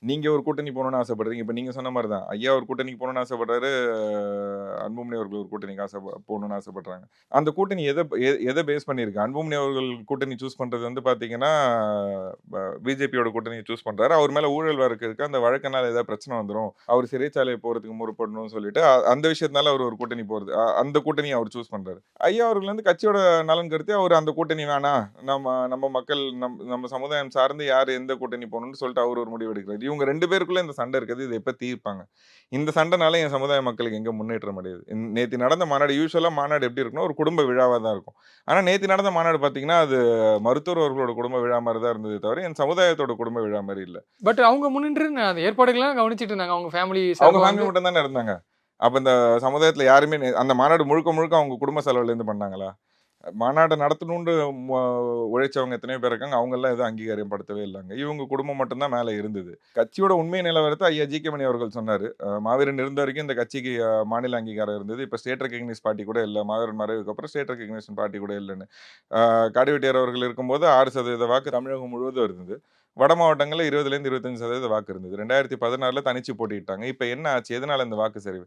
நீங்க ஒரு கூட்டணி போணும்னு ஆசைப்படுறீங்க. இப்ப நீங்க சொன்ன மாரி தான். ஐயா ஒரு கூட்டணிக்கு போணும்னு ஆசைப்படுறாரு. அன்புமணி அவர்கள் ஒரு கூட்டணிக்கு போணும்னு ஆசைப்படுறாங்க. அந்த கூட்டணி எத பேஸ் பண்ணியிருக்கு? அன்புமணி அவர்கள் கூட்டணி சூஸ் பண்றது வந்து பார்த்தீங்கன்னா, பிஜேபியோட கூட்டணிய சூஸ் பண்றாரு. அவர் மேல ஊழல் வழக்கு இருக்கு. அந்த வழக்குனால ஏதாவது பிரச்சனை வந்துரும். அவர் சிறைச்சாலை போறதுக்கு முற்படணும்னு சொல்லிட்டு, அந்த விஷயத்தினால அவர் ஒரு கூட்டணி போறது. அந்த கூட்டணிய அவர் சூஸ் பண்றாரு. ஐயா அவர்கள் வந்து கட்சியோட நலன் கருதி அவர் அந்த கூட்டணி வேணாம். நம்ம நம்ம மக்கள் நம்ம சமுதாயம் சார்ந்து யார் எந்த கூட்டணி போகணும்னு சொல்லிட்டு அவர் ஒரு முடிவு எடுக்கிறாரு. இவங்க 2 பேருக்குள்ள இந்த சண்டை இருக்குது. இத எப்ப தீர்ப்பாங்க? இந்த சண்டைனால என் சமுதாய மக்களுக்கு எங்க முன்னேற்றம் அடையுது? நேத்து நடந்த மாநாடு யூசுவலா மாநாடு எப்படி இருக்கும்னா, ஒரு குடும்ப விழாவா தான் இருக்கும். ஆனா நேத்து நடந்த மாநாடு பார்த்தீங்கன்னா, அது மருத்துவர் அவர்களோட குடும்ப விழா மாரி தான் இருந்ததே தவிர, என் சமுதாயத்தோட குடும்ப விழா மாரி இல்ல. பட் அவங்க முன்னின்று அந்த ஏற்பாடுகள்லாம் கவனிச்சுட்டு இருந்தாங்க. அவங்க ஃபேமிலி அவங்க சார்பா ஃபேமிலி வந்து மட்டும் தானே இருந்தாங்க. அப்ப இந்த சமுதாயத்துல யாருமே அந்த மாநாடு முழுக்க முழுக்க அவங்க குடும்ப செலவுலேருந்து பண்ணாங்களா? மாநாடு நடத்தணும்னு மொ உழைச்சவங்க எத்தனையோ பேர் இருக்காங்க. அவங்கலாம் எதுவும் அங்கீகாரம் படுத்தவே இல்லங்க. இவங்க குடும்பம் மட்டும் தான் மேல இருந்தது. கட்சியோட உண்மை நிலவரத்த ஐயா ஜி.கே. மணி அவர்கள் சொன்னாரு. மாவீரன் இருந்த வரைக்கும் இந்த கட்சிக்கு மாநில அங்கீகாரம் இருந்தது. இப்ப ஸ்டேட் ரெகக்னைஸ் பார்ட்டி கூட இல்ல. மாவீரன் மறைவுக்கு அப்புறம் ஸ்டேட் ரெகக்னிஷன் பார்ட்டி கூட இல்லன்னு. காடிவெட்டியார் அவர்கள் இருக்கும்போது 6% வாக்கு தமிழகம் முழுவதும் இருந்தது. வட மாவட்டங்கள்ல 20லேருந்து 25% வாக்கு இருந்தது. 2016ல தனிச்சு போட்டியிட்டாங்க. இப்ப என்ன ஆச்சு? எதனால இந்த வாக்கு சரிவு?